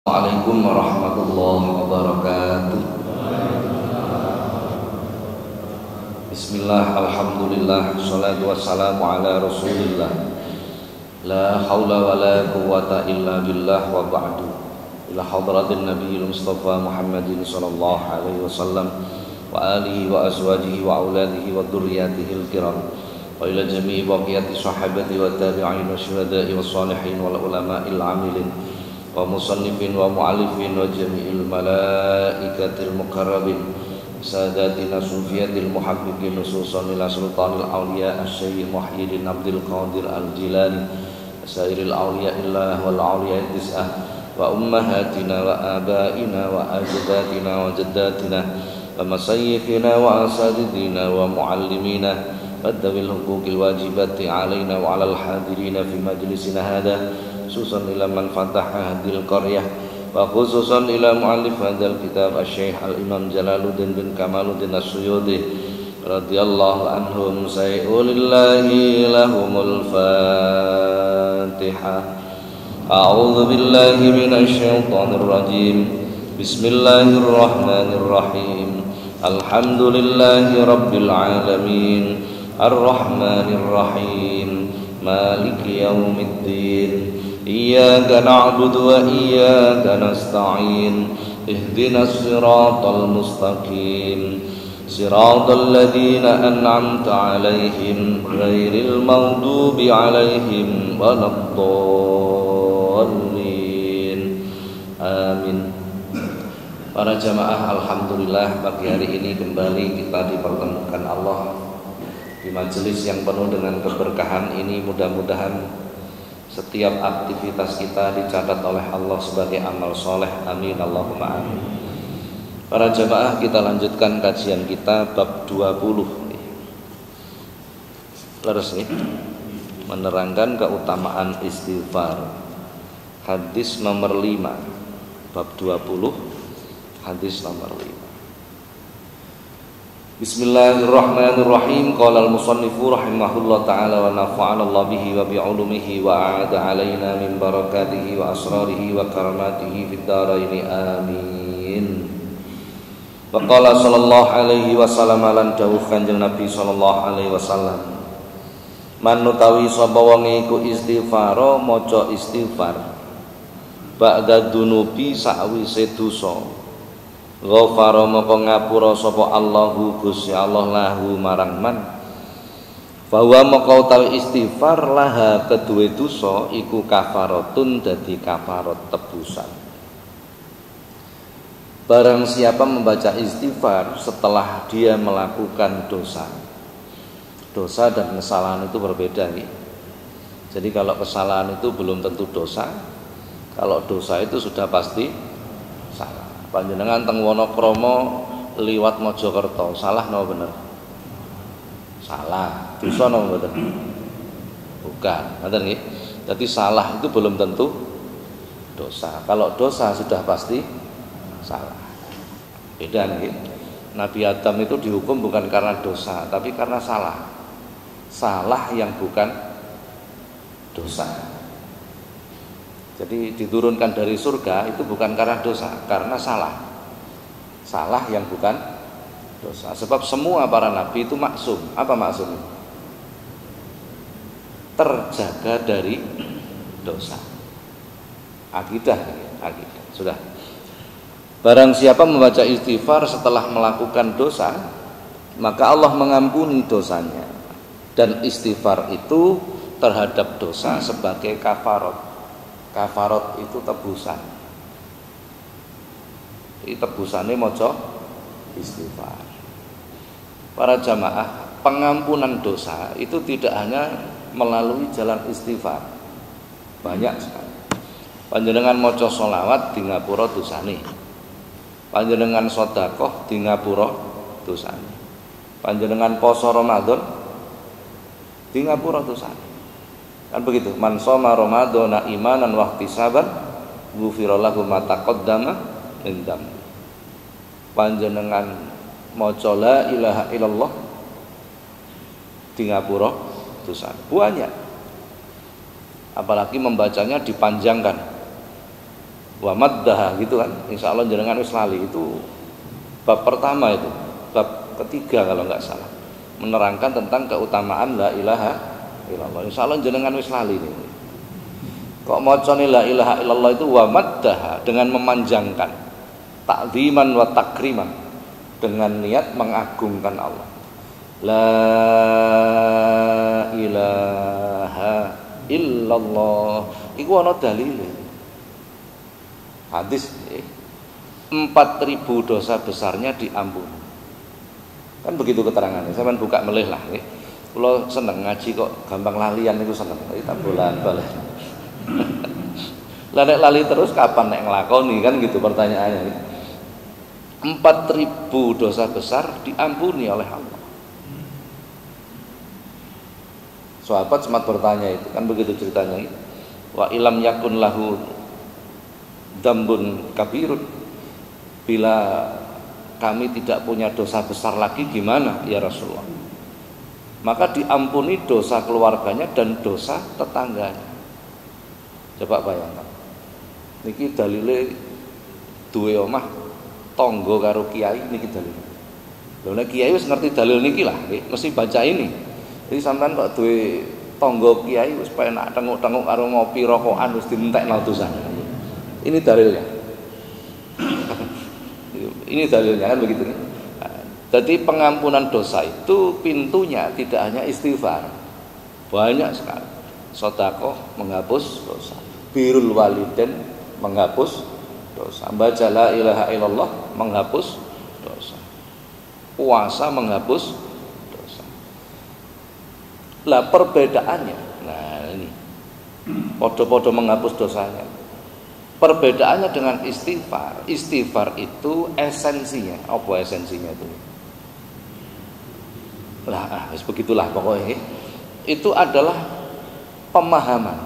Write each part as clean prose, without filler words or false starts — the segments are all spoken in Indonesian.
Assalamualaikum warahmatullahi wabarakatuh. Bismillah, alhamdulillah, salatu wassalamu ala rasulillah. La hawla wa la quwwata illa billah wa ba'du. Ila hadratin nabiyil mustafa Muhammadin sallallahu alaihi wasallam wa alihi wa azwajihi wa auladihi wa dhurriyyatihi al-kiram. Wa ila jami'i baqiyati sahabati wa tabi'in wa syuhada'i wa salihin wal ulama'il amilin wa musannifin wa mu'allifin wa jami'il malaikatil muqarrabin sadatina sufiyatil muhabbiqin nususan ila sultanil awliya asy-syaikh Muhyiddin Abdul Qadir Al-Jilani sairil awliya illah wal awliya tis'ah wa ummahatina wa abaina wa ajdatina wa jaddatina wa masayyikhina wa asadidina wa muallimina wadawil huquqil wajibati alaina wa alal hadirina fi majlisina hadha khususan ila man fataha hadil qaryah wa khususan ila muallif hadal kitab asy-syaikh al-imam Jalaluddin bin Kamaluddin As-Suyuti radhiyallahu anhum sayulillahi lahumul fatihah. A'udzu billahi minasy syaithanir rajim. Bismillahirrahmanirrahim. Alhamdulillahi rabbil alamin. Ar-rahmanir rahim. Maliki yaumiddin. Iyyaka na'budu wa iyyaka nasta'in. Ihdinas siratal mustaqim. Siratal ladzina an'amta 'alaihim ghairil maghdubi 'alaihim waladdallin. Amin. Para jamaah, alhamdulillah pagi hari ini kembali kita dipertemukan Allah di majelis yang penuh dengan keberkahan ini. Mudah-mudahan setiap aktivitas kita dicatat oleh Allah sebagai amal soleh. Amin Allahumma amin. Para jamaah, kita lanjutkan kajian kita bab 20. Leres nih, menerangkan keutamaan istighfar. Hadis nomor 5, bab 20, hadis nomor 5. Bismillahirrahmanirrahim. Qala al-musannifu rahimahullah ta'ala wa nafa'ana Allah bihi wa bi'ulumihi wa a'ada alaina min barakatihi wa asrarihi wa karamatihi fid dharaini amin. Wa qala sallallahu alaihi wasallam lan dawuh Kanjeng Nabi sallallahu alaihi wasallam, man utawi sapa wong iku istighfar maca istighfar ba'da dunubi sakwise dosa, ghafara maka ngapura sapa Allahu Gusti Allah lahu marang man, bahwa maka utawi istighfar laha kedue dosa iku kafaratun dadi kafarat tebusan. Barang siapa membaca istighfar setelah dia melakukan dosa. Dosa dan kesalahan itu berbeda nih. Jadi kalau kesalahan itu belum tentu dosa. Kalau dosa itu sudah pasti salah. Panjenengan teng Wonokromo liwat Mojokerto, salah napa bener? Salah. Dosa napa mboten? Bukan, ngoten nggih. Jadi salah itu belum tentu dosa. Kalau dosa sudah pasti salah. Beda nggih. Nabi Adam itu dihukum bukan karena dosa, tapi karena salah. Salah yang bukan dosa. Jadi diturunkan dari surga itu bukan karena dosa, karena salah. Salah yang bukan dosa. Sebab semua para nabi itu maksum. Apa maksumnya? Terjaga dari dosa. Akidah. Sudah. Barang siapa membaca istighfar setelah melakukan dosa, maka Allah mengampuni dosanya. Dan istighfar itu terhadap dosa sebagai kafarat. Kafarat itu tebusan. Ini tebusannya maca istighfar. Para jamaah, pengampunan dosa itu tidak hanya melalui jalan istighfar. Banyak sekali. Panjenengan maca sholawat di ngapura dosane. Panjenengan sedekah di ngapura dosane. Panjenengan poso Ramadan di ngapura dosane. Kan begitu, man shoma ramadhana imanan wa ihtisaban ghufira lahu ma taqaddama min dzambi. Panjenengan maca la ilaha illallah di ngapura dosa. Banyak. Apalagi membacanya dipanjangkan. wa maddaha gitu kan. Insyaallah jenengan wis lali, itu bab pertama itu, bab ketiga kalau enggak salah, menerangkan tentang keutamaan la ilaha illallah. Insyaallah jenengan wis lali ini. Kok macane la ilaha illallah itu wa maddaha, dengan memanjangkan, ta'ziman wa takriman, dengan niat mengagungkan Allah. La ilaha illallah iku ana dalile. Hadis 4.000 dosa besarnya diampuni. Kan begitu keterangannya. Sampeyan buka melih lah nggih. Kula seneng ngaji kok gampang lalian niku seneng. Tak bolan-balik. Lah nek lali terus kapan nek nglakoni, kan gitu pertanyaannya. 4.000 dosa besar diampuni oleh Allah. Sahabat sempat bertanya itu, kan begitu ceritanya. Wa ilam yakun lahu dzambun kabirun, bila kami tidak punya dosa besar lagi gimana ya Rasulullah? Maka diampuni dosa keluarganya dan dosa tetangganya. Coba bayangkan. Niki dalile duwe omah tangga karo kiai, niki dalile. Lha nek kiai wis ngerti dalil niki lah, mesti baca ini. Jadi sampean kok duwe tangga kiai wis penak tenguk-tenguk karo ngopi rokokan wis dientekno dosan. Ini dalilnya. Ini dalilnya kan begitu kan. Jadi pengampunan dosa itu pintunya tidak hanya istighfar. Banyak sekali. Sedekah menghapus dosa. Birrul walidain menghapus dosa. Baca la ilaha illallah menghapus dosa. Puasa menghapus dosa. Lah perbedaannya, nah ini podo-podo menghapus dosanya. Perbedaannya dengan istighfar. Istighfar itu esensinya. Apa esensinya itu? Lah, begitulah pokoknya. Itu adalah pemahaman.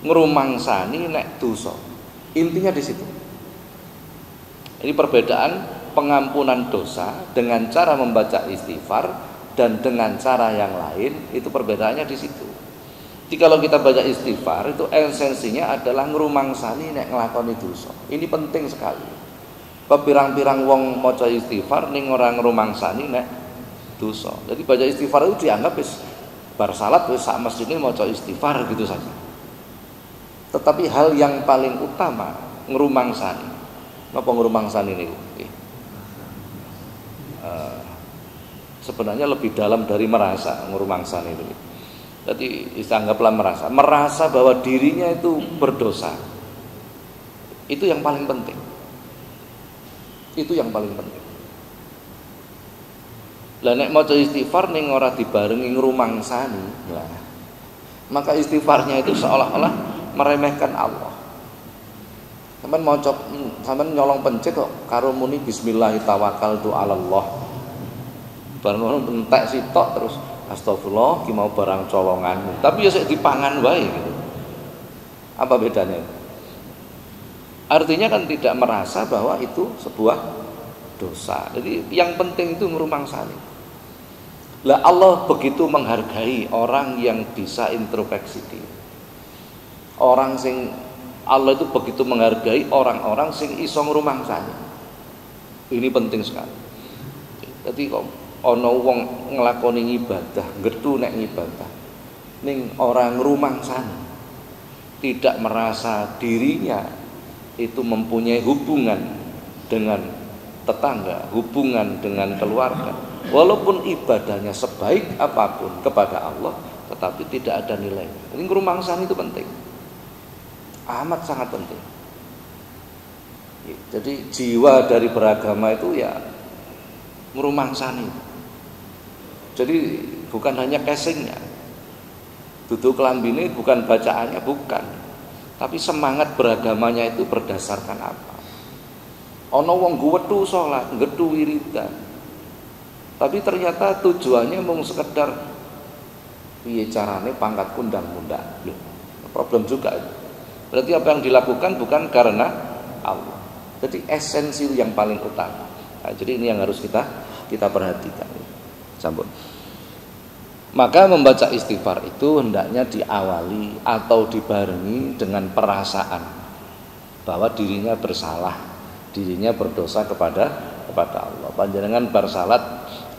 Ngrumangsani nek dosa. Intinya di situ. Ini perbedaan pengampunan dosa dengan cara membaca istighfar dan dengan cara yang lain, itu perbedaannya di situ. Jadi kalau kita baca istighfar itu esensinya adalah ngrumangsani nek nglakoni dosa. Ini penting sekali. Pirang-pirang wong maca istighfar ning ora ngrumangsani nek dosa. Jadi baca istighfar itu dianggap wis bar salat wis sak mesine maca istighfar gitu saja. Tetapi hal yang paling utama ngrumangsani. Napa ngrumangsani niku? Sebenarnya lebih dalam dari merasa ngrumangsani itu. Jadi anggaplah merasa bahwa dirinya itu berdosa. Itu yang paling penting. Itu yang paling penting. Lah nek maca istighfar ning ora dibarengi ngrumangsani, lah maka istighfarnya itu seolah-olah meremehkan Allah. Sampeyan nyolong pencet kok karo muni bismillah tawakkaltu 'alallah. Bareng entek sitok terus astagfirullah ki mau barang colonganmu. Tapi ya sik dipangan wae gitu. Apa bedanya? Artinya kan tidak merasa bahwa itu sebuah dosa. Jadi yang penting itu ngrumangsani. Lah Allah begitu menghargai orang yang bisa introspeksi diri. Orang sing Allah itu begitu menghargai orang-orang sing iso ngrumangsani. Ini penting sekali. Jadi kok ana wong nglakoni ibadah, nggetu nek ibadah ning ora ngrumangsani, tidak merasa dirinya itu mempunyai hubungan dengan tetangga, hubungan dengan keluarga. Walaupun ibadahnya sebaik apapun kepada Allah, tetapi tidak ada nilainya. Ini ngrumangsani itu penting. Amat sangat penting. Jadi jiwa dari beragama itu ya ngrumangsani. Jadi bukan hanya casingnya, duduk kelambine, bukan bacaannya, bukan. Tapi semangat beragamanya itu berdasarkan apa? Ono wong guwetu salat, nggetu wiridan. Tapi ternyata tujuannya mung sekedar piye carane pangkat kundang-undang. Problem juga itu. Berarti apa yang dilakukan bukan karena Allah. Jadi esensi yang paling utama. Nah, jadi ini yang harus kita perhatikan. Sambut. Maka membaca istighfar itu hendaknya diawali atau dibarengi dengan perasaan. bahwa dirinya bersalah, dirinya berdosa kepada Allah. Panjenengan bar salat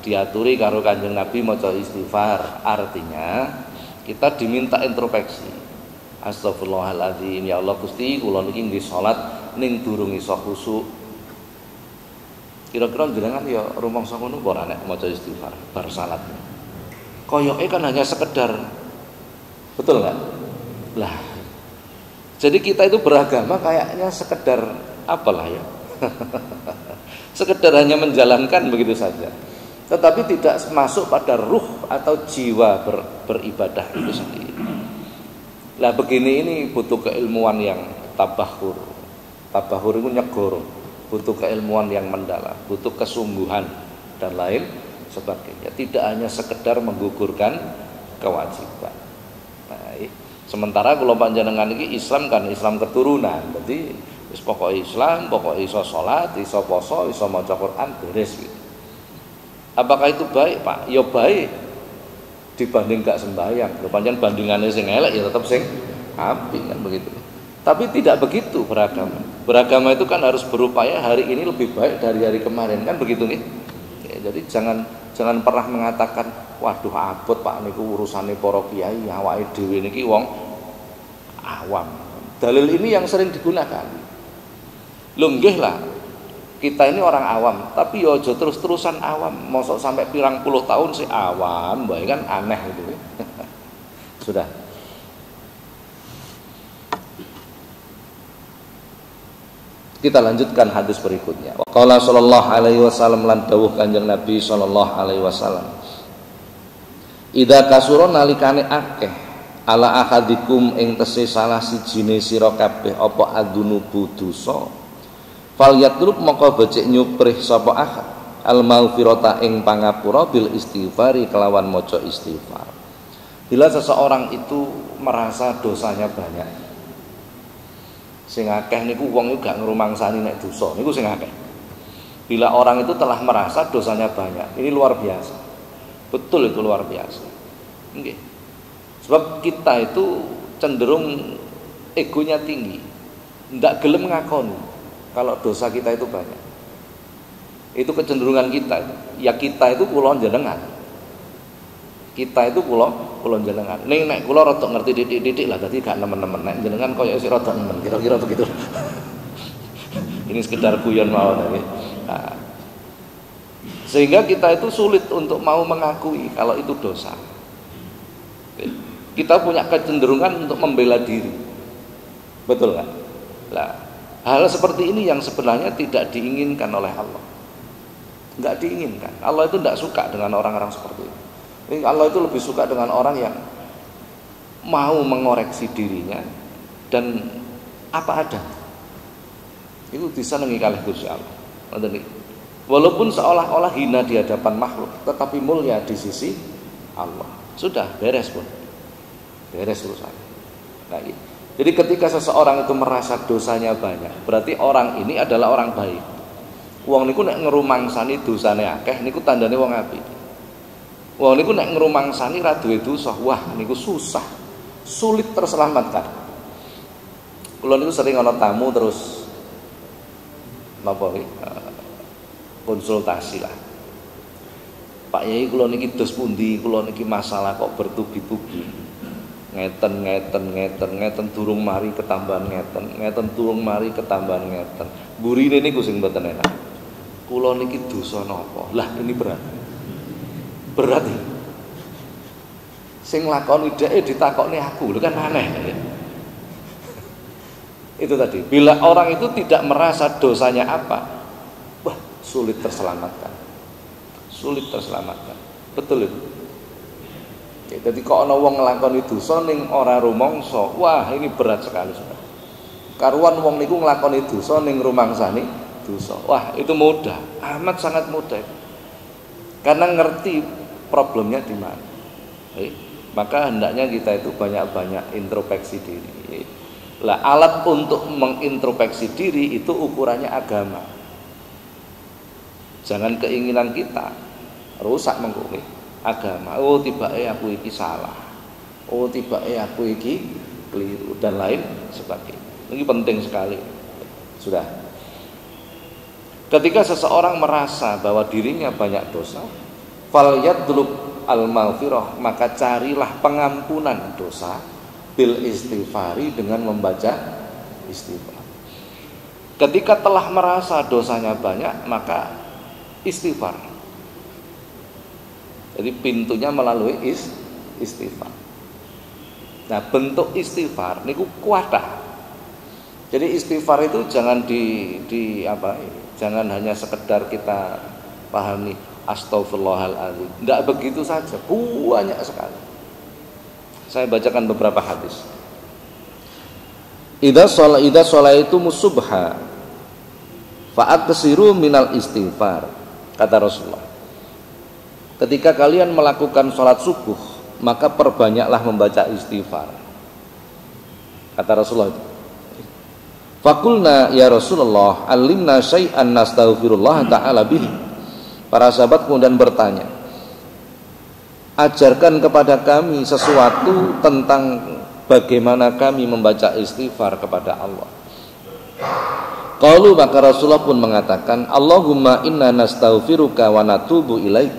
diaturi karo Kanjeng Nabi maca istighfar, artinya kita diminta introspeksi. Astagfirullahaladzim, ya Allah Gusti kula niki nggih salat ning durung iso khusyuk. Kira-kira jenengan ya rumangsa ngono apa ora nek maca istighfar bar salat. Koyoke kan hanya sekedar, betul enggak? Lah, jadi kita itu beragama kayaknya sekedar apalah ya. Sekedar hanya menjalankan begitu saja. Tetapi tidak masuk pada ruh atau jiwa beribadah itu sendiri. Nah begini ini butuh keilmuan yang tabahur. Tabahur itu nyegoro, butuh keilmuan yang mendalam, butuh kesungguhan dan lain sebagainya. Tidak hanya sekedar menggugurkan kewajiban. Nah, sementara kalau panjenengan ini Islam kan Islam keturunan, berarti pokok Islam, pokok iso sholat, iso poso, iso maca Quran beres gitu. Apakah itu baik, Pak? Ya baik dibanding gak sembahyang. Pancen bandingannya sing elek ya tetap sing apik kan begitu. Tapi tidak begitu beragama. Beragama itu kan harus berupaya hari ini lebih baik dari hari kemarin kan begitu nih. Ya, jadi jangan pernah mengatakan waduh abot Pak niku urusane para kiai, awake dhewe niki wong awam. Dalil ini yang sering digunakan. Lho nggih lah. Kita ini orang awam, tapi yo aja terus-terusan awam. Mosok sampai pirang puluh tahun sih awam, bae kan aneh gitu. Sudah. Kita lanjutkan hadis berikutnya. Qala sallallahu alaihi wasallam lan dawuh Kanjeng Nabi sallallahu alaihi wasallam. Idza kasura nalikane akeh ala ahadikum ing tese salah sijine sira kabeh apa adunubu dosa. Fal yatlub maka becik nyuprih sapa ahad al maghfirata ing pangapura bil istighfari kelawan maca istighfar. Bila seseorang itu merasa dosanya banyak, sing akeh niku wong iku gak ngrumangsani nek dosa niku sing akeh. Bila orang itu telah merasa dosanya banyak, ini luar biasa. Betul itu luar biasa. Nggih. Sebab kita itu cenderung egonya tinggi. Ndak gelem ngakoni kalau dosa kita itu banyak. Itu kecenderungan kita. Ya kita itu kula jenengan. Kita itu kula jenengan. Ning nek kula rada ngerti titik-titik lah dadi gak nemen-nemen. Nek jenengan koyo sik rada nemen, kira-kira begitu. Ini sekedar guyon mawon nggih. Nah, sehingga kita itu sulit untuk mau mengakui kalau itu dosa. Kita punya kecenderungan untuk membela diri. Betul kan? Lah, hal seperti ini yang sebenarnya tidak diinginkan oleh Allah. Enggak diinginkan. Allah itu tidak suka dengan orang-orang seperti itu. Allah itu lebih suka dengan orang yang mau mengoreksi dirinya dan apa ada. Itu disenangi kalih Gusti Allah. Walaupun seolah-olah hina di hadapan makhluk, tetapi mulia di sisi Allah. Sudah beres pun. Beres urusan. Nah, jadi ketika seseorang itu merasa dosanya banyak, berarti orang ini adalah orang baik. Wong niku nek ngrumangsani dosane akeh niku tandane wong apik. Wong niku nek ngrumangsani ra duwe dosa, wah niku susah, sulit terselamatkan. Kula niku sering ana tamu terus napa konsultasi lah. Pak Yai kula niki dos pundi, kula niki masalah kok bertubi-tubi. Ngeten durung mari ketambahan ngeten durung mari ketambahan ngeten. Burine niku sing mboten enak. Kula niki dosa napa? Lah ini berat. Berat iki. Sing lakoni dheke ditakokne aku, lho kan aneh. Itu tadi, bila orang itu tidak merasa dosanya apa, wah sulit terselamatkan. Sulit terselamatkan. Betul itu. Ya, jadi kok ana wong nglakoni dosa ning ora rumangsa, wah ini berat sekali sudah. Karuan wong niku nglakoni dosa ning rumangsani dosa. Wah, itu mudah, amat sangat mudah. Karena ngerti problemnya di mana. Maka hendaknya kita itu banyak-banyak introspeksi diri. Lah alat untuk mengintrospeksi diri itu ukurannya agama. Jangan keinginan kita rusak mengkumi agama. Oh tibake aku iki salah. Oh tibake aku iki keliru dan lain sebagainya. Ini penting sekali. Sudah. Ketika seseorang merasa bahwa dirinya banyak dosa, falyadlub al-maghfirah, maka carilah pengampunan dosa bil istighfari dengan membaca istighfar. Ketika telah merasa dosanya banyak, maka istighfar. Jadi pintunya melalui istighfar. Nah, bentuk istighfar niku kuatah. Jadi istighfar itu jangan jangan hanya sekedar kita pahami astaghfirullahaladzim. Tidak begitu saja, banyak sekali. Saya bacakan beberapa hadis. Idza sholaitu subha fa'aksiru minal istighfar, kata Rasulullah. Ketika kalian melakukan sholat subuh, maka perbanyaklah membaca istighfar, kata Rasulullah. Fakulna ya Rasulullah, alimna syai'an nastaghfirullah ta'ala bihi. Para sahabat kemudian bertanya, ajarkan kepada kami sesuatu tentang bagaimana kami membaca istighfar kepada Allah. Qalu, maka Rasulullah pun mengatakan, Allahumma inna nastaghfiruka wa natubu ilaik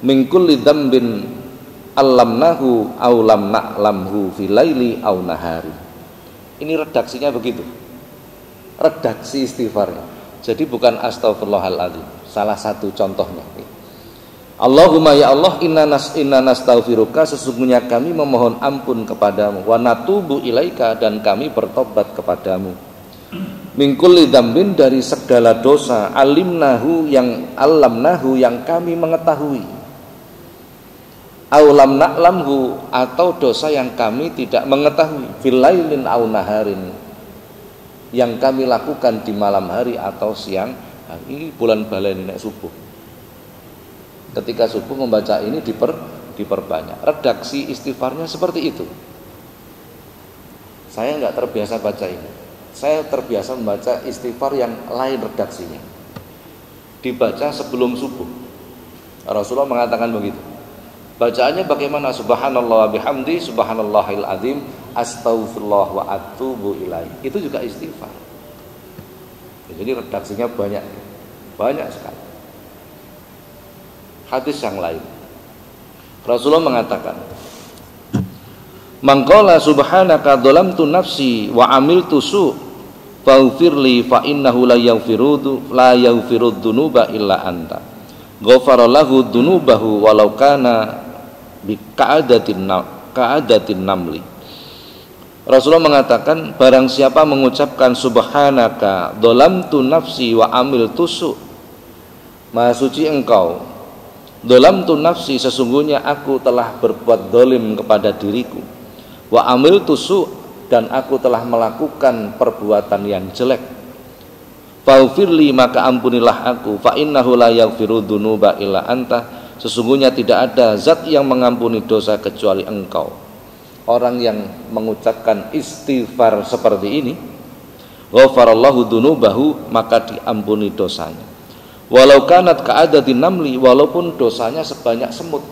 min kulli dzambin allamnahu aw lam na'lamhu fil laili aw nahari. Ini redaksinya begitu. Redaksi istighfarnya. Jadi bukan astaghfirullahaladzim. Salah satu contohnya. Allahumma ya Allah, inna nastaghfiruka, sesungguhnya kami memohon ampun kepadamu, wa natubu ilaika, dan kami bertobat kepadamu, min kulli dzambin, dari segala dosa, allamnahu yang kami mengetahui, aw lam na'lamhu, atau dosa yang kami tidak mengetahui, fil lailin aw naharin, yang kami lakukan di malam hari atau siang hari. Ini bulan balen nek subuh. Ketika subuh membaca ini diperbanyak. Redaksi istighfarnya seperti itu. Saya enggak terbiasa baca ini. Saya terbiasa membaca istighfar yang lain redaksinya. Dibaca sebelum subuh. Rasulullah mengatakan begitu. Bacaannya bagaimana? Subhanallah wa bihamdi, subhanallahil azim, astaghfirullah wa atubu ilaih. Itu juga istighfar. Jadi redaksinya banyak sekali. Hadis yang lain, Rasulullah mengatakan, man qala subhanaka dzalamtu nafsi wa amiltu su' faghfirli fa innahu la yaghfirud dzunuba illa anta, ghafara lahu dzunubahu walau kana bi ka'adatin namli. Rasulullah mengatakan, barang siapa mengucapkan subhanaka dzalamtu nafsi wa amiltu su', maha suci engkau, dzalamtu nafsi, sesungguhnya aku telah berbuat zalim kepada diriku, wa amiltu su', dan aku telah melakukan perbuatan yang jelek, faghfirli, maka ampunilah aku, fa innahu la yaghfiru dzunuba illa anta, sesungguhnya tidak ada zat yang mengampuni dosa kecuali engkau. Orang yang mengucapkan istighfar seperti ini, ghafarallahu dzunubahu, maka diampuni dosanya, walau kanat ka'adatin namli, walaupun dosanya sebanyak semut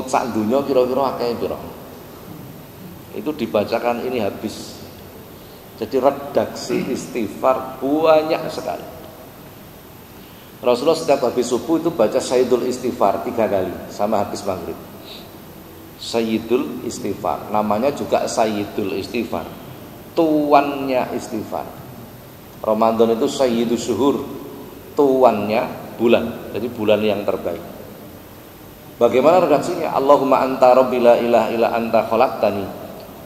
sak dunya kira-kira akeh pira. Itu dibacakan ini habis. Jadi redaksi istighfar banyak sekali. Rasulullah setiap habis subuh itu baca Sayyidul Istighfar 3 kali sama habis maghrib. Sayyidul Istighfar, namanya juga Sayyidul Istighfar, tuannya istighfar. Ramadan itu Sayyidus Syuhur, tuannya bulan, jadi bulan yang terbaik. Bagaimana redaksinya? Allahumma anta rabbi la ilaha illa anta khalaqtani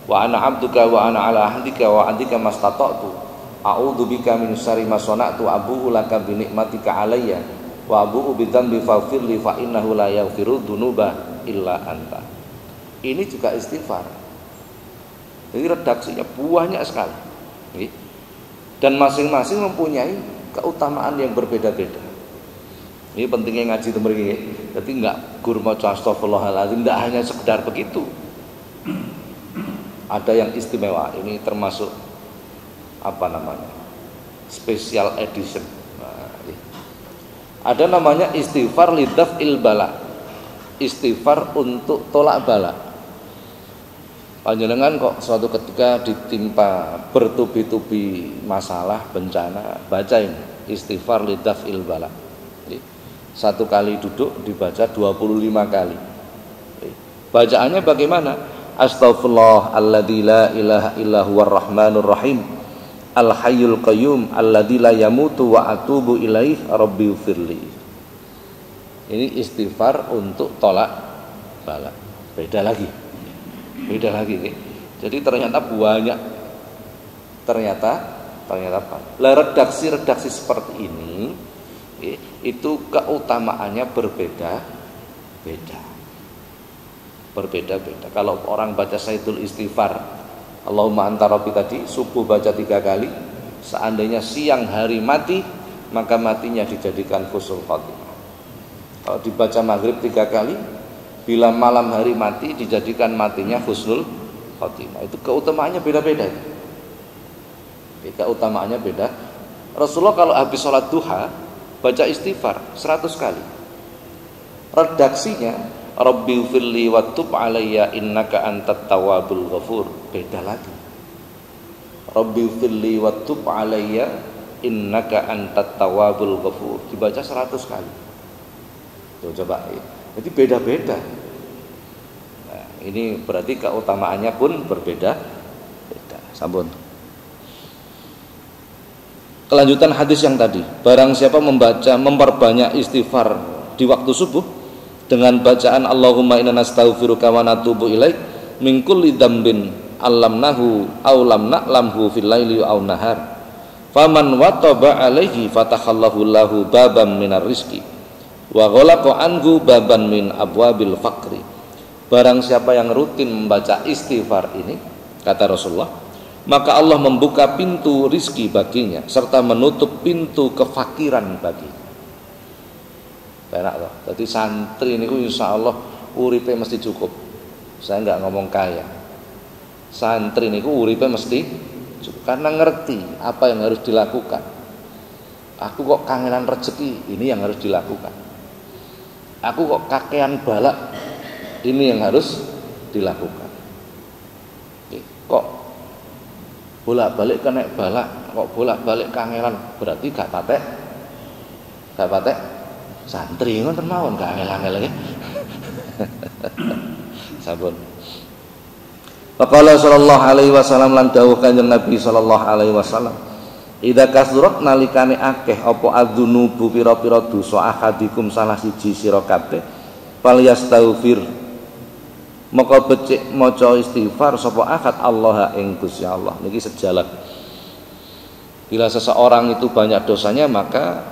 wa ana abduka wa ana ala ahdika wa adika mastata'tu a'udzu bika min syarri ma sana'tu abu'u laka bi ni'matika alayya wa abu'u bi dzambi faghfirli fa innahu la yaghfiru dzunuba illa anta. Ini juga istighfar. Jadi redaksinya banyak sekali. Dan masing-masing mempunyai keutamaan yang berbeda-beda. Ini pentingnya ngaji temen iki. Jadi enggak gur maca astagfirullahalazim, enggak hanya sekedar begitu. Ada yang istimewa. Ini termasuk special edition. Ada namanya istighfar lidaf'il bala. Istighfar untuk tolak bala. Panjenengan kok suatu ketika ditimpa bertubi-tubi masalah, bencana, baca ini istighfar lidaf'il bala. Satu kali duduk dibaca 25 kali. Bacaannya bagaimana? Astaghfirullah alladzi la ilaha illa huwar rahmanur rahim al hayyul qayyum alladzi la yamutu wa atubu ilaih rabbighfirli. Ini istighfar untuk tolak bala. Beda lagi. Jadi ternyata banyak. Ternyata apa? Lah redaksi seperti ini itu keutamaannya berbeda-beda. Kalau orang baca Sayyidul Istighfar, Allahumma anta rabbi tadi, subuh baca 3 kali, seandainya siang hari mati, maka matinya dijadikan husnul khotimah. Kalau dibaca maghrib 3 kali, bila malam hari mati dijadikan matinya husnul khotimah. Itu keutamaannya beda-beda. Keutamaannya beda. Rasulullah kalau habis sholat duha baca istighfar 100 kali. Redaksinya Rabbighfirli wa tub alayya innaka antat tawwabul ghafur. Beda lagi. Rabbighfirli wa tub alayya innaka antat tawwabul ghafur. Dibaca 100 kali. Tuh, coba. Jadi beda-beda. Nah, ini berarti keutamaannya pun berbeda. Sampun. Kelanjutan hadis yang tadi, barang siapa memperbanyak istighfar di waktu subuh dengan bacaan Allahumma inna nastaghfiruka wa natubu ilaik min kulli dzambin allamnahu aw lam na'lamhu fil laili aw nahar faman wataba alaihi fatakhallahu lahu baban minar rizqi wa ghalaqa anhu baban min abwabil faqri. Barang siapa yang rutin membaca istighfar ini, kata Rasulullah, maka Allah membuka pintu rizki baginya serta menutup pintu kefakiran baginya. Enak loh. Jadi santri ini insya Allah uripe mesti cukup. Saya nggak ngomong kaya. Santri ini uripe mesti cukup karena ngerti apa yang harus dilakukan. Aku kok kangenan rezeki, ini yang harus dilakukan. Aku kok kakean balak, ini yang harus dilakukan. Kok bolak-balik kena balak, kok bolak-balik kangelan, berarti gak patek santri ngoten mawon gak angel-angel nggih. Sampun. Faqala sallallahu alaihi wasallam lan dawuh Kanjeng Nabi sallallahu alaihi wasallam, idza kasrat nalikane akeh apa adzunubu pira-pira dosa ahadikum salah siji sira kabeh falyastaghfir maka becik maca istighfar sapa ahad Allah ing Gusti Allah. Niki sejalan. Bila seseorang itu banyak dosanya maka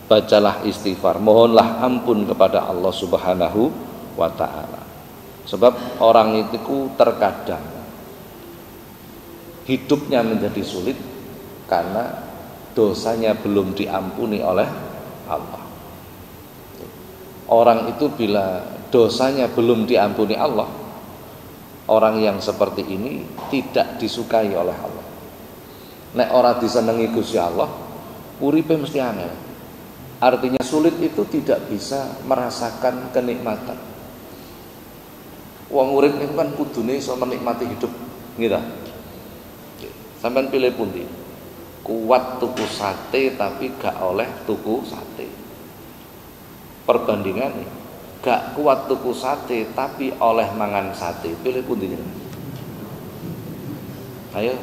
bacalah istighfar, mohonlah ampun kepada Allah Subhanahu wa taala. Sebab orang itu terkadang hidupnya menjadi sulit karena dosanya belum diampuni oleh Allah. Orang itu bila dosanya belum diampuni Allah, orang yang seperti ini tidak disukai oleh Allah. Nek ora disenengi Gusti Allah, uripe mesti angel. Artinya sulit itu tidak bisa merasakan kenikmatan. Wong urip itu kan kudune iso menikmati hidup, gitu. Sampeyan pilih pundi? Kuat tuku sate tapi gak oleh tuku sate. Perbandingannya, gak kuat tuku sate tapi oleh mangan sate. Pilih pundi jenengan? Ayo.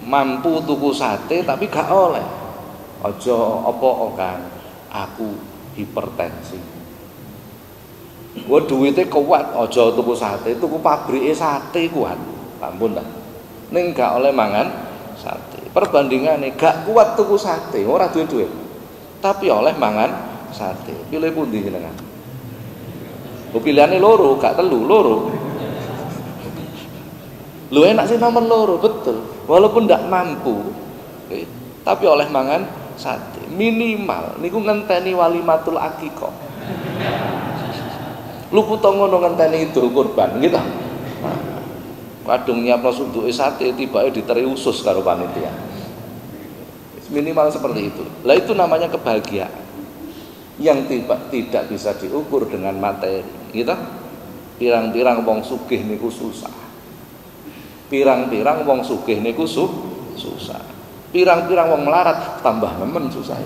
Mampu tuku sate tapi gak oleh. Aja apa kan? Aku hipertensi. Gua duitnya kuat, aja tuku sate, tuku pabrike sate kuat. Ampun dah. Ning gak oleh mangan sate. Perbandingannya gak kuat tuku sate, ora duwe duit. Tapi oleh mangan sate. Pilih pundi jenengan? Pilihane loro, gak telu, loro. Lu enak sih nomor loro, betul. Walaupun ndak mampu, tapi oleh mangan sate. Minimal niku ngenteni walimatul akikah. Lu puto ngono ngenteni Idul Kurban gitu. Kadung nyiapno sunduke sate tibake diteri usus karo panitia. Minimal seperti itu. Lah itu namanya kebahagiaan yang tidak bisa diukur dengan materi. Gitu. Pirang-pirang wong sugih niku susah. Pirang-pirang wong sugih niku susah. Pirang-pirang wong melarat tambah nemen susah.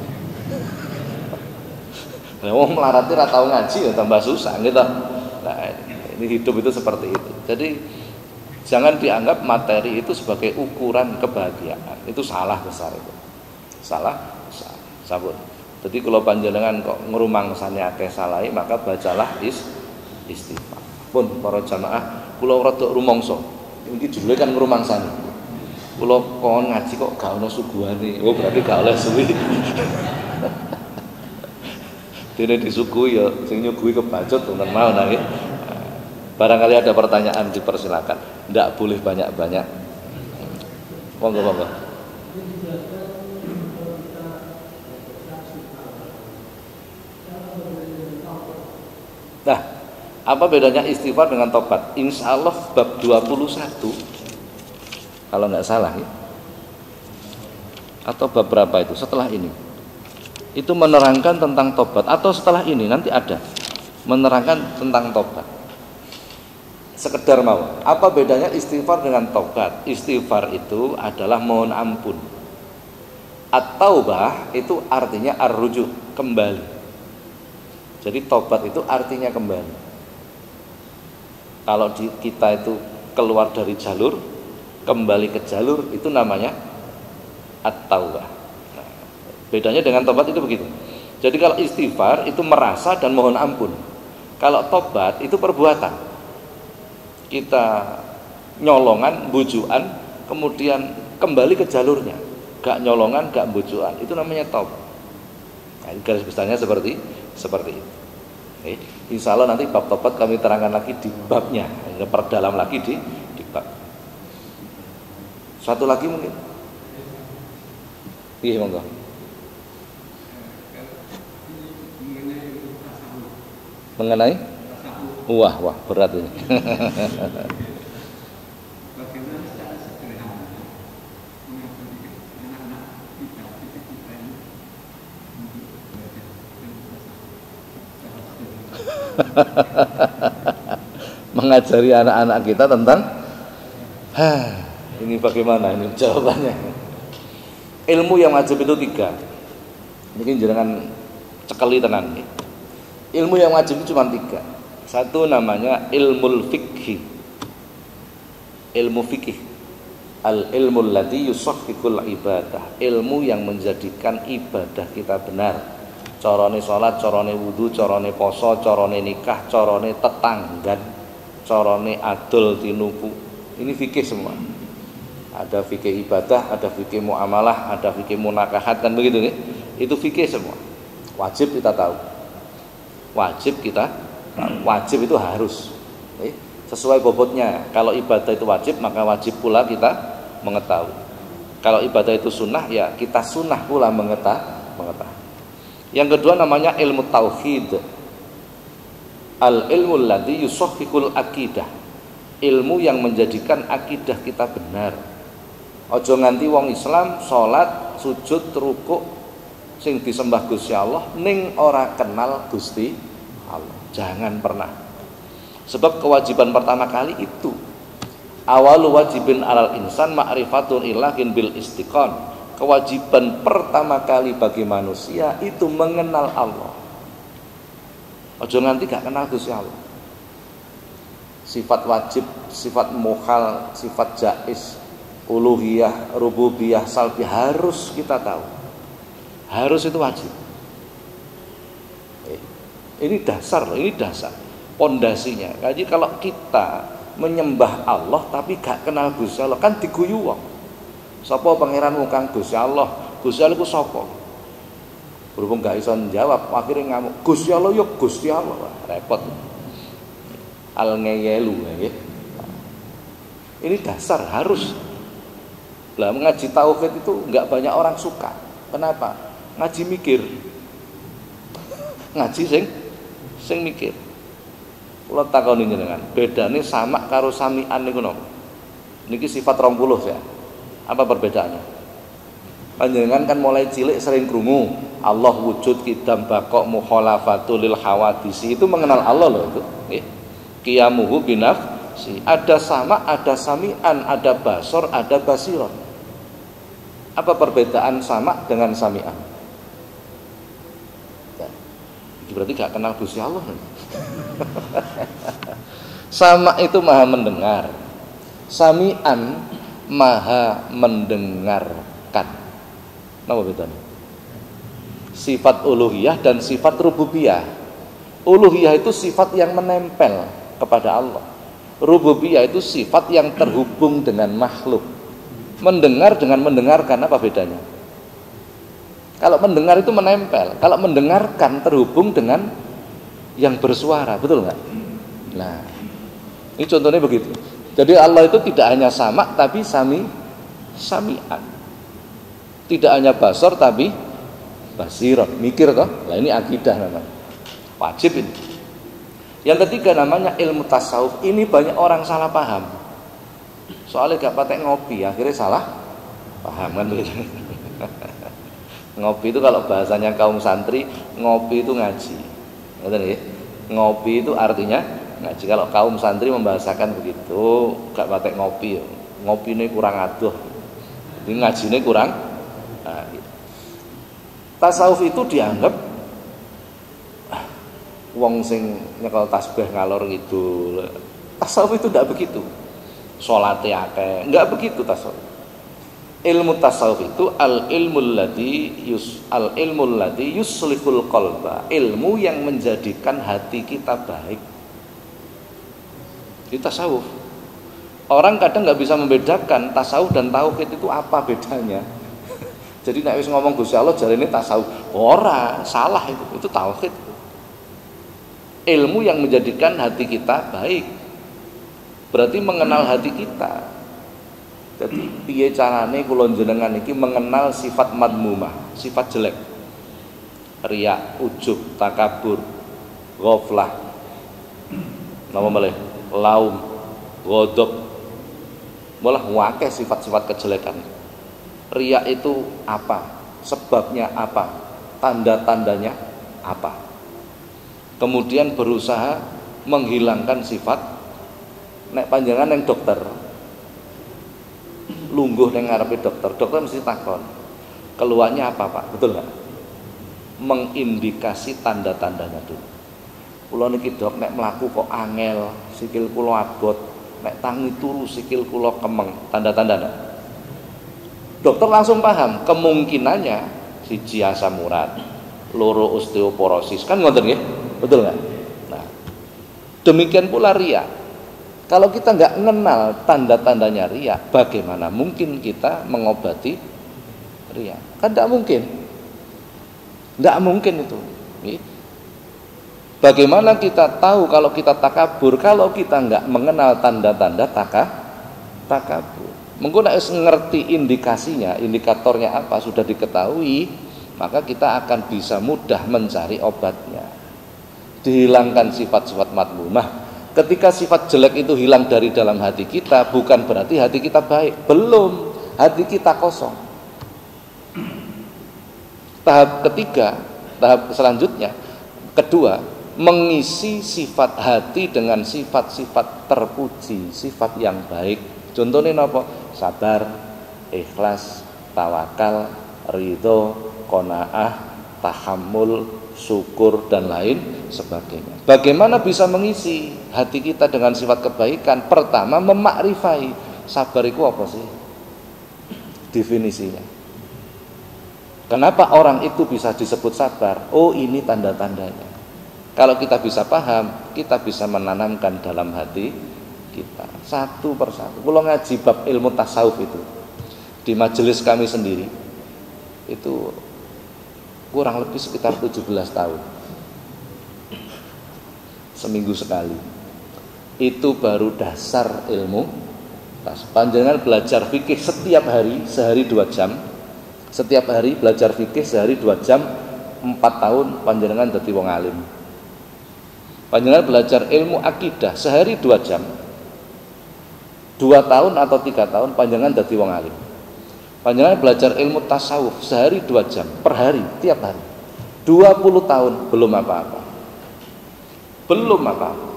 Nah, wong melarat itu ora tau ngaji ya tambah susah gitu. Nah, ini hidup itu seperti itu. Jadi jangan dianggap materi itu sebagai ukuran kebahagiaan. Itu salah besar itu. Salah besar. Sabun. Jadi kalau panjenengan kok ngrumangsane akeh salahe maka bacalah istighfar. Pun para jamaah kula rada rumangsa. Iki judule kan ngrumangsani. Kula kon ngaji kok gak ono suguhane. Oh berarti gak oleh suwi. Dene disuguhi ya sing nyuguhi kebacut wonten mau nggih. Barangkali ada pertanyaan dipersilakan. Ndak boleh banyak-banyak. Monggo. Nah, apa bedanya istighfar dengan tobat? Insya Allah bab 21 kalau nggak salah ya. Atau bab berapa itu? Setelah ini itu menerangkan tentang tobat. Atau setelah ini nanti ada menerangkan tentang tobat. Sekedar mau. Apa bedanya istighfar dengan tobat? Istighfar itu adalah mohon ampun. At-taubah itu artinya ar-rujuk, kembali. Jadi tobat itu artinya kembali. Kalau kita itu keluar dari jalur, kembali ke jalur, itu namanya at-taubah. Nah, bedanya dengan tobat itu begitu. Jadi kalau istighfar itu merasa dan mohon ampun. Kalau tobat itu perbuatan. Kita nyolongan, bujuan, kemudian kembali ke jalurnya. Gak nyolongan, gak bujuan. Itu namanya tobat. Nah, garis besarnya seperti itu. Insya Allah nanti bab tobat kami terangkan lagi di babnya, perdalam lagi di bab. Satu lagi mungkin. Iya monggo. Mengenai? Wah berat ini. Mengajari anak-anak kita tentang ini bagaimana ini jawabannya. Ilmu yang wajib itu 3. Mungkin jangan cekeli tenan. Ilmu yang wajib itu cuma 3. Satu namanya ilmul fikhi. Ilmu fikih. Al-ilmul ladzi yusahhihul ibadah. Ilmu yang menjadikan ibadah kita benar. Carane salat, carane wudu, carane poso, carane nikah, carane tetanggan, carane adol tinuku. Ini fikih semua. Ada fikih ibadah, ada fikih muamalah, ada fikih munakahat, kan begitu nih. Itu fikih semua. Wajib kita tahu. Wajib itu harus. Sesuai bobotnya. Kalau ibadah itu wajib, maka wajib pula kita mengetahui. Kalau ibadah itu sunnah, ya kita sunnah pula mengetahui. Yang kedua namanya ilmu tauhid. Al-ilmu alladzi yusahhihul aqidah. Ilmu yang menjadikan akidah kita benar. Ojo nganti wong Islam salat, sujud, rukuk sing disembah Gusti Allah ning ora kenal Gusti Allah. Jangan pernah. Sebab kewajiban pertama kali itu awalu wajibin alal insan ma'rifatun ilahin bil istiqon. Kewajiban pertama kali bagi manusia itu mengenal Allah. Ojo nganti gak kenal Gusti Allah. Sifat wajib, sifat mukhal, sifat jaiz, uluhiyah, rububiyah, salbiyah harus kita tahu. Harus itu wajib. Ini dasar, pondasinya. Jadi kalau kita menyembah Allah tapi gak kenal Gusti Allah kan diguyu wong. Sapa pangeranmu kang Gusti Allah? Gusti Allah ku sapa? Berhubung gak iso jawab, akhirnya ngamuk. Gusti Allah ya Gusti Allah. Repot. Al-ngeyelu nggih. Ini dasar harus. Lah ngaji tauhid itu enggak banyak orang suka. Kenapa? Ngaji mikir. Ngaji sing mikir. Kula takoni jenengan, bedane sama karo samian niku napa? Niki sifat 20 ya. Apa perbedaannya? Panjenengan kan mulai cilik sering krungu Allah wujud, qidam, baqo, mukhalafatul lil hawadisi. Itu mengenal Allah loh itu. Nggih. Qiyamuhu Ada sama, ada sami'an, ada basor, ada basiron. Apa perbedaan sama dengan sami'an? Berarti gak kenal Gusti Allah. Sama itu maha mendengar, sami'an maha mendengarkan. Apa bedanya? Sifat uluhiyah dan sifat rububiyah. Uluhiyah itu sifat yang menempel kepada Allah. Rububiyah itu sifat yang terhubung dengan makhluk. Mendengar dengan mendengarkan, apa bedanya? Kalau mendengar itu menempel, kalau mendengarkan terhubung dengan yang bersuara, betul nggak? Nah, ini contohnya begitu. Jadi Allah itu tidak hanya sama, tapi sami'an. Tidak hanya basor, tapi basiron. Mikir toh? Lah ini akidah namanya. Wajib ini. Yang ketiga namanya ilmu tasawuf. Ini banyak orang salah paham. Soalnya gak patek ngopi, akhirnya salah paham kan begitu. Ngopi itu kalau bahasanya kaum santri, ngopi itu ngaji. Ngerti ya? Ngopi itu artinya ngaji. Kalau kaum santri membahasakan begitu, gak patek ngopi. Ngopi ini kurang aduh. Jadi ngaji ini kurang. Nah, gitu. Tasawuf itu dianggap wong sing nyekel tasbih ngalor gitu. Tasawuf itu tidak begitu. Salate akeh, enggak begitu tasawuf. Ilmu tasawuf itu al-ilmul ladzi yuslihul qalba, ilmu yang menjadikan hati kita baik. Itu tasawuf. Orang kadang nggak bisa membedakan tasawuf dan tauhid itu apa bedanya. Jadi nek wis ngomong Gusti Allah jarene tasawuf, ora, salah itu tauhid. Ilmu yang menjadikan hati kita baik. Berarti mengenal hati kita. Jadi piye carane kula jenengan iki mengenal sifat madmumah, sifat jelek. Riya, ujub, takabur, ghaflah. Napa malih? Laum, ghadab. Malah wakeh sifat-sifat kejelekan. Riya itu apa? Sebabnya apa? Tanda-tandanya apa? Kemudian berusaha menghilangkan sifat. Nek panjangan yang dokter lungguh ning ngarepe dokter mesti takon. Keluarnya apa, Pak? Betul enggak? Mengindikasi tanda-tandanya dulu. Kula niki dok nek mlaku kok angel, sikil kula abot, nek tangi turu sikil kula kemeng, tanda-tandanya. Dokter langsung paham kemungkinannya siji asam urat, loro osteoporosis, kan ngoten nggih? Betul enggak? Nah, demikian pula riya. Kalau kita nggak mengenal tanda-tandanya riya, bagaimana mungkin kita mengobati riya? Kan nggak mungkin itu. Bagaimana kita tahu kalau kita takabur? Kalau kita nggak mengenal tanda-tanda takabur. Menggunakan ngerti indikasinya, indikatornya apa sudah diketahui, maka kita akan bisa mudah mencari obatnya. Dihilangkan sifat-sifat madmumah. Ketika sifat jelek itu hilang dari dalam hati kita, bukan berarti hati kita baik. Belum, hati kita kosong. Tahap ketiga, tahap selanjutnya, kedua, mengisi sifat hati dengan sifat-sifat terpuji, sifat yang baik. Contohnya apa? Sabar, ikhlas, tawakal, ridho, qanaah, tahammul, syukur dan lain sebagainya. Bagaimana bisa mengisi hati kita dengan sifat kebaikan? Pertama, memakrifai sabar itu apa sih? Definisinya. Kenapa orang itu bisa disebut sabar? Oh, ini tanda-tandanya. Kalau kita bisa paham, kita bisa menanamkan dalam hati kita satu persatu. Kalau ngaji bab ilmu tasawuf itu di majelis kami sendiri itu kurang lebih sekitar 17 tahun. Seminggu sekali. Itu baru dasar ilmu. Panjenengan belajar fikih setiap hari, sehari 2 jam. Setiap hari belajar fikih sehari 2 jam, 4 tahun panjenengan dadi wong alim. Panjenengan belajar ilmu akidah sehari 2 jam. 2 tahun atau 3 tahun panjenengan dadi wong alim. Panjenengan belajar ilmu tasawuf sehari 2 jam per hari, tiap hari. 20 tahun belum apa-apa. Belum apa-apa.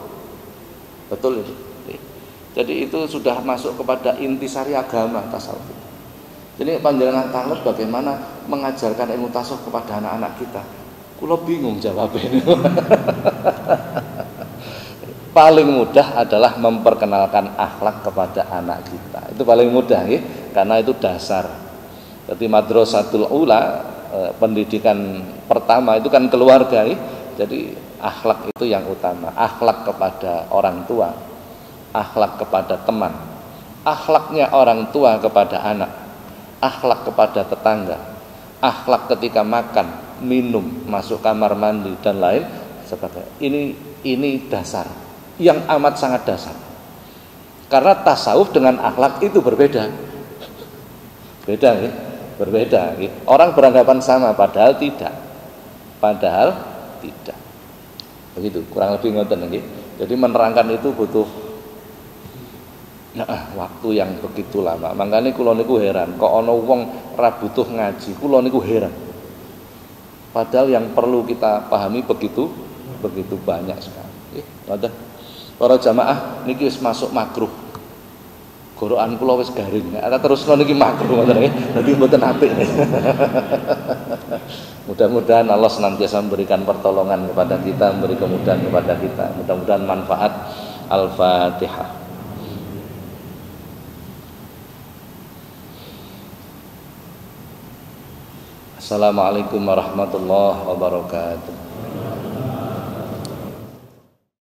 Betul itu. Jadi itu sudah masuk kepada intisari agama tasawuf. Jadi panjenengan talet bagaimana mengajarkan ilmu tasawuf kepada anak-anak kita. Kulo bingung jawabnya. Paling mudah adalah memperkenalkan akhlak kepada anak kita. Itu paling mudah ya, karena itu dasar. Jadi madrasatul ula, pendidikan pertama itu kan keluarga ya. Jadi akhlak itu yang utama. Akhlak kepada orang tua, akhlak kepada teman, akhlaknya orang tua kepada anak, akhlak kepada tetangga, akhlak ketika makan, minum, masuk kamar mandi dan lain sebagainya. Ini dasar yang amat sangat dasar. Karena tasawuf dengan akhlak itu berbeda. Beda ya? Berbeda ya? Orang beranggapan sama padahal tidak. Padahal tidak. Begitu, kurang lebih ngoten nggih. Jadi menerangkan itu butuh waktu yang begitu lama. Makanya kula niku heran, kok ana wong ra butuh ngaji. Kula niku heran. Padahal yang perlu kita pahami begitu banyak sekali. Ngoten. Para jamaah niki wis masuk makruh. Gorokan kula wis garing. Nek terusno niki makruh ngoten nggih. Dadi mboten apik. Mudah-mudahan Allah senantiasa memberikan pertolongan kepada kita, memberi kemudahan kepada kita. Mudah-mudahan manfaat. Al-Fatihah. Assalamualaikum warahmatullahi wabarakatuh.